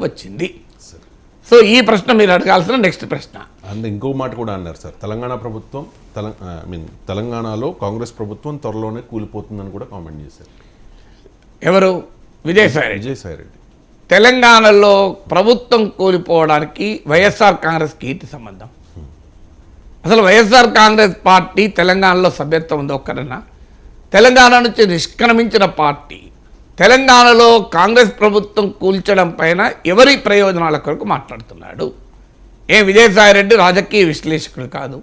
వచ్చింది. సో ఈ ప్రశ్న మీరు అడగాల్సిన నెక్స్ట్ ప్రశ్న. అండ్ ఇంకో మాట కూడా అన్నారు సార్, తెలంగాణ ప్రభుత్వం తెలంగాణలో కాంగ్రెస్ ప్రభుత్వం త్వరలోనే కూలిపోతుందని కూడా కామెంట్ చేశారు. ఎవరు? విజయసాయిరెడ్డి. తెలంగాణలో ప్రభుత్వం కూలిపోవడానికి వైఎస్ఆర్ కాంగ్రెస్కి ఏంటి సంబంధం? అసలు వైఎస్ఆర్ కాంగ్రెస్ పార్టీ తెలంగాణలో సభ్యత్వం ఉంది ఒక్కరన్నా? తెలంగాణ నుంచి నిష్క్రమించిన పార్టీ తెలంగాణలో కాంగ్రెస్ ప్రభుత్వం కూల్చడం పైన ఎవరి ప్రయోజనాల కొరకు మాట్లాడుతున్నాడు? విజయసాయిరెడ్డి రాజకీయ విశ్లేషకుడు కాదు.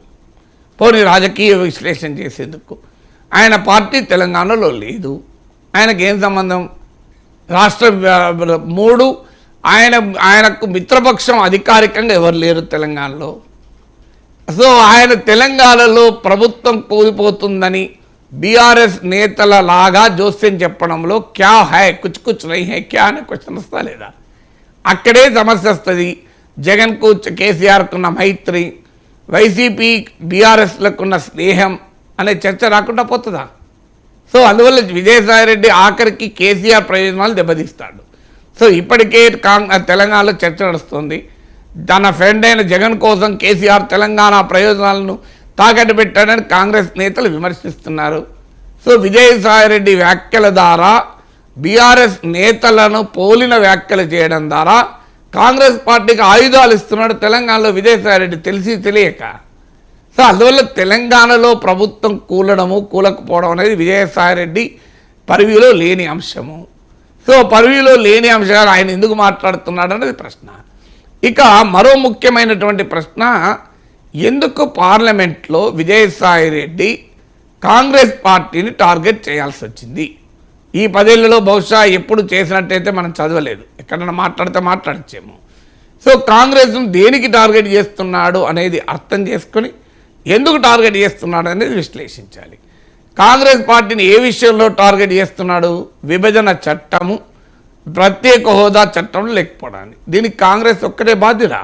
పోనీ రాజకీయ విశ్లేషణ చేసేందుకు ఆయన పార్టీ తెలంగాణలో లేదు. ఆయనకు ఏం సంబంధం? రాష్ట్ర 3 ఆయనకు మిత్రపక్షం అధికారికంగా ఎవరు లేరు తెలంగాణలో. సో ఆయన తెలంగాణలో ప్రభుత్వం కూలిపోతుందని బీఆర్ఎస్ నేతల లాగా జోస్యం చెప్పడంలో క్యా హై కుచ్ కుచ్ నహీ హై క్యా అనే క్వశ్చన్ వస్తా లేదా? అక్కడే సమస్య వస్తుంది. జగన్కు కేసీఆర్కున్న మైత్రి, వైసీపీ బీఆర్ఎస్లకున్న స్నేహం అనే చర్చ రాకుండా పోతుందా? సో అందువల్ల విజయసాయిరెడ్డి ఆఖరికి కేసీఆర్ ప్రయోజనాలు దెబ్బతీస్తాడు. సో ఇప్పటికే తెలంగాణలో చర్చ నడుస్తుంది. తన ఫ్రెండ్ అయిన జగన్ కోసం కేసీఆర్ తెలంగాణ ప్రయోజనాలను తాకట్టు పెట్టాడని కాంగ్రెస్ నేతలు విమర్శిస్తున్నారు. సో విజయసాయిరెడ్డి వ్యాఖ్యల ద్వారా బీఆర్ఎస్ నేతలను పోలిన వ్యాఖ్యలు చేయడం ద్వారా కాంగ్రెస్ పార్టీకి ఆయుధాలు ఇస్తున్నాడు తెలంగాణలో విజయసాయిరెడ్డి తెలిసి తెలియక. సో అందువల్ల తెలంగాణలో ప్రభుత్వం కూలకపోవడం అనేది విజయసాయిరెడ్డి పరివిలో లేని అంశము. సో పరివిలో లేని అంశాలు ఆయన ఎందుకు మాట్లాడుతున్నాడు అనేది ప్రశ్న. ఇక మరో ముఖ్యమైనటువంటి ప్రశ్న, ఎందుకు పార్లమెంట్లో విజయసాయిరెడ్డి కాంగ్రెస్ పార్టీని టార్గెట్ చేయాల్సి వచ్చింది? ఈ 10 ఏళ్లలో బహుశా ఎప్పుడు చేసినట్టయితే మనం చదవలేదు, ఎక్కడైనా మాట్లాడచ్చేమో. సో కాంగ్రెస్ను దేనికి టార్గెట్ చేస్తున్నాడు అనేది అర్థం చేసుకొని ఎందుకు టార్గెట్ చేస్తున్నాడు అనేది విశ్లేషించాలి. కాంగ్రెస్ పార్టీని ఏ విషయంలో టార్గెట్ చేస్తున్నాడు? విభజన చట్టము, ప్రత్యేక హోదా చట్టం లేకపోవడానికి. దీనికి కాంగ్రెస్ ఒక్కటే బాధ్యుడా?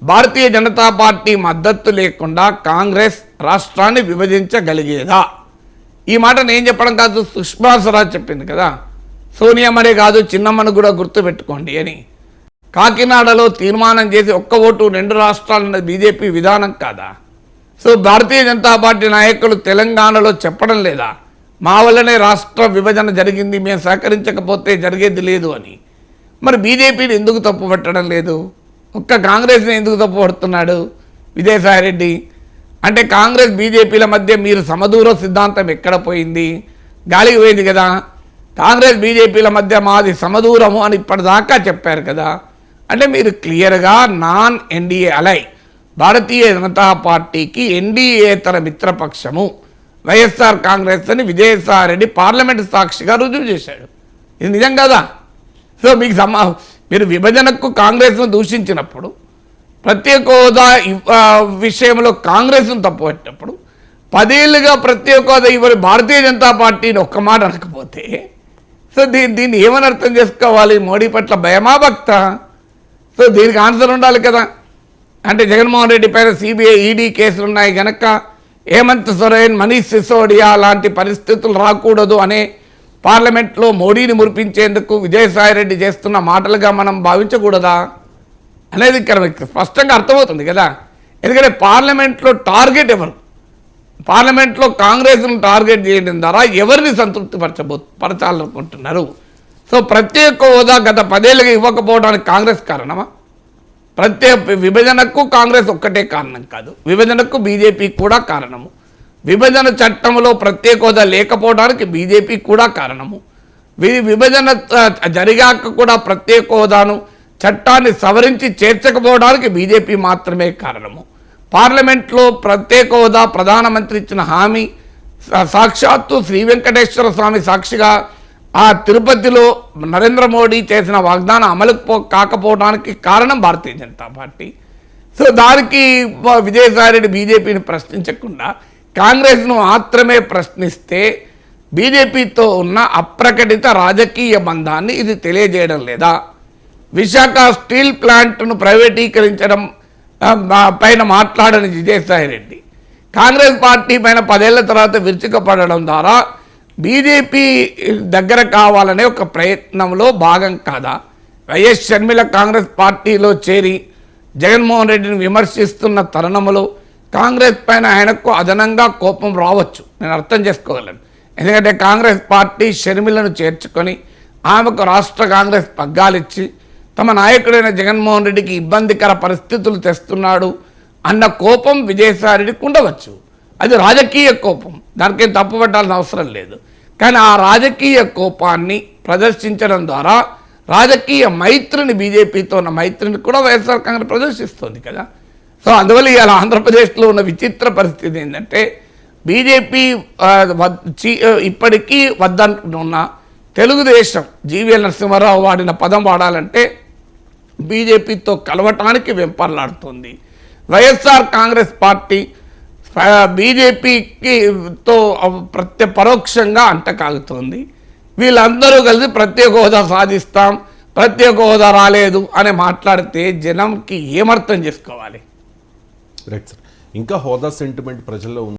భారతీయ జనతా పార్టీ మద్దతు లేకుండా కాంగ్రెస్ రాష్ట్రాన్ని విభజించగలిగేదా? ఈ మాట నేను చెప్పడం కాదు, సుష్మా స్వరాజ్ చెప్పింది కదా. సోనియామ్మనే కాదు చిన్నమ్మను కూడా గుర్తుపెట్టుకోండి అని. కాకినాడలో తీర్మానం చేసి 1 ఓటు 2 రాష్ట్రాలన్నది బీజేపీ విధానం కాదా? సో భారతీయ జనతా పార్టీ నాయకులు తెలంగాణలో చెప్పడం లేదా? మా వల్లనే రాష్ట్ర విభజన జరిగింది, మేము సహకరించకపోతే జరిగేది లేదు అని. మరి బీజేపీని ఎందుకు తప్పు పట్టడం లేదు? ఒక్క కాంగ్రెస్ని ఎందుకు తప్పు పడుతున్నాడు విజయసాయిరెడ్డి? అంటే కాంగ్రెస్ బీజేపీల మధ్య మీరు సమదూర సిద్ధాంతం ఎక్కడ పోయింది? గాలికి పోయింది కదా. కాంగ్రెస్ బీజేపీల మధ్య మాది సమదూరము అని ఇప్పటిదాకా చెప్పారు కదా. అంటే మీరు క్లియర్గా నాన్ ఎన్డీఏ అలై భారతీయ జనతా పార్టీకి ఎన్డీఏతర మిత్రపక్షము వైఎస్ఆర్ కాంగ్రెస్ అని విజయసాయిరెడ్డి పార్లమెంటు సాక్షిగా రుజువు చేశాడు. ఇది నిజం కదా. సో మీకు మీరు విభజనకు కాంగ్రెస్ను దూషించినప్పుడు, ప్రత్యేక హోదా విషయంలో కాంగ్రెస్ను తప్పుపట్టినప్పుడు, 10 ఏళ్ళుగా ప్రత్యేక హోదా ఇవ్వని భారతీయ జనతా పార్టీని ఒక్క మాట అనకపోతే సో దీన్ని ఏమని అర్థం చేసుకోవాలి? మోడీ పట్ల భయమా భక్త? సో దీనికి ఆన్సర్ ఉండాలి కదా. అంటే జగన్మోహన్ రెడ్డి పైన సిబిఐ ఈడీ కేసులు ఉన్నాయి కనుక హేమంత్ సోరెన్, మనీష్ సిసోడియా లాంటి పరిస్థితులు రాకూడదు అనే పార్లమెంట్లో మోడీని మురిపించేందుకు విజయసాయిరెడ్డి చేస్తున్న మాటలుగా మనం భావించకూడదా అనేది ఇక్కడ స్పష్టంగా అర్థమవుతుంది కదా. ఎందుకంటే పార్లమెంట్లో టార్గెట్ ఎవరు? పార్లమెంట్లో కాంగ్రెస్ను టార్గెట్ చేయడం ద్వారా ఎవరిని పరచాలనుకుంటున్నారు? సో ప్రత్యేక హోదా గత 10 ఏళ్ళుగా ఇవ్వకపోవడానికి కాంగ్రెస్ కారణమా? విభజనకు కాంగ్రెస్ ఒక్కటే కారణం కాదు, విభజనకు బీజేపీ కూడా కారణము. విభజన చట్టంలో ప్రత్యేక హోదా లేకపోవడానికి బీజేపీ కూడా కారణము. విభజన జరిగాక కూడా ప్రత్యేక హోదాను చట్టాన్ని సవరించి చేర్చకపోవడానికి బీజేపీ మాత్రమే కారణము. పార్లమెంట్లో ప్రత్యేక హోదా ప్రధానమంత్రి ఇచ్చిన హామీ సాక్షాత్తు శ్రీ వెంకటేశ్వర స్వామి సాక్షిగా ఆ తిరుపతిలో నరేంద్ర మోడీ చేసిన వాగ్దానం అమలు కాకపోవడానికి కారణం భారతీయ జనతా పార్టీ. సో దానికి విజయసాయిరెడ్డి బీజేపీని ప్రశ్నించకుండా కాంగ్రెస్ను మాత్రమే ప్రశ్నిస్తే బీజేపీతో ఉన్న అప్రకటిత రాజకీయ బంధాన్ని ఇది తెలియజేయడం లేదా? విశాఖ స్టీల్ ప్లాంట్ను ప్రైవేటీకరించడం పైన మాట్లాడని విజయసాయిరెడ్డి కాంగ్రెస్ పార్టీ పైన 10 ఏళ్ల తర్వాత విరుచుకుపడడం ద్వారా బీజేపీ దగ్గర కావాలనే ఒక ప్రయత్నంలో భాగం కాదా? వైఎస్ షర్మిల కాంగ్రెస్ పార్టీలో చేరి జగన్మోహన్ రెడ్డిని విమర్శిస్తున్న తరుణంలో కాంగ్రెస్ పైన ఆయనకు అదనంగా కోపం రావచ్చు, నేను అర్థం చేసుకోగలను. ఎందుకంటే కాంగ్రెస్ పార్టీ షర్మిలను చేర్చుకొని ఆమెకు రాష్ట్ర కాంగ్రెస్ పగ్గాలిచ్చి తమ నాయకుడైన జగన్మోహన్ రెడ్డికి ఇబ్బందికర పరిస్థితులు తెస్తున్నాడు అన్న కోపం విజయసాయిరెడ్డికి ఉండవచ్చు. అది రాజకీయ కోపం, దానికేం తప్పుపట్టాల్సిన అవసరం లేదు. కానీ ఆ రాజకీయ కోపాన్ని ప్రదర్శించడం ద్వారా రాజకీయ మైత్రిని, బీజేపీతో ఉన్న మైత్రిని కూడా వైఎస్ఆర్ కాంగ్రెస్ ప్రదర్శిస్తుంది కదా. సో అందువల్ల ఇవాళ ఆంధ్రప్రదేశ్లో ఉన్న విచిత్ర పరిస్థితి ఏంటంటే బీజేపీ ఇప్పటికీ వద్దనుకున్న తెలుగుదేశం జీవీఎల్ నరసింహారావు వాడిన పదం వాడాలంటే బీజేపీతో కలవటానికి వెంపర్లాడుతుంది. వైఎస్ఆర్ కాంగ్రెస్ పార్టీ బీజేపీతో పరోక్షంగా అంటకాగుతోంది. వీళ్ళందరూ కలిసి ప్రత్యేక హోదా సాధిస్తాం, ప్రత్యేక హోదా రాలేదు అని మాట్లాడితే జనంకి ఏమర్థం చేసుకోవాలి? రైట్ సార్, ఇంకా హోదా సెంటిమెంట్ ప్రజల్లో